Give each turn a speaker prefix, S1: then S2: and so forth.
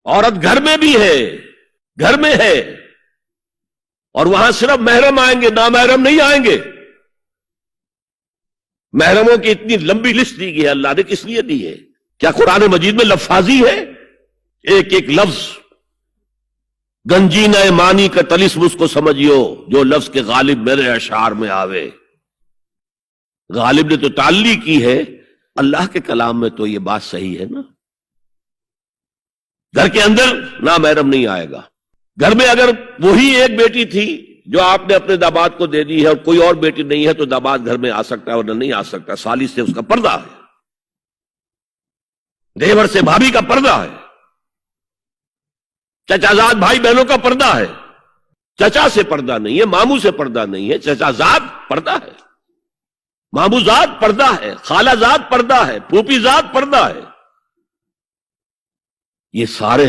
S1: عورت گھر میں بھی ہے، گھر میں ہے، اور وہاں صرف محرم آئیں گے، نامحرم نہیں آئیں گے۔ محرموں کی اتنی لمبی لسٹ دی گئی ہے، اللہ نے کس لیے دی ہے؟ کیا قرآن مجید میں لفاظی ہے؟ ایک ایک لفظ گنجینہ معنی کا طلسم اس کو سمجھیو جو لفظ کے غالب میرے اشعار میں آوے۔ غالب نے تو تعلیق کی ہے، اللہ کے کلام میں تو یہ بات صحیح ہے نا۔ گھر کے اندر نامحرم نہیں آئے گا۔ گھر میں اگر وہی ایک بیٹی تھی جو آپ نے اپنے داماد کو دے دی ہے اور کوئی اور بیٹی نہیں ہے تو داماد گھر میں آ سکتا ہے اور نہیں آ سکتا، سالی سے اس کا پردہ ہے، دیور سے بھابھی کا پردہ ہے، چچا زاد بھائی بہنوں کا پردہ ہے۔ چچا سے پردہ نہیں ہے، ماموں سے پردہ نہیں ہے، چچا زاد پردہ ہے، ماموں زاد پردہ ہے، خالہ زاد پردہ ہے، پھوپھی زاد پردہ ہے۔ یہ سارے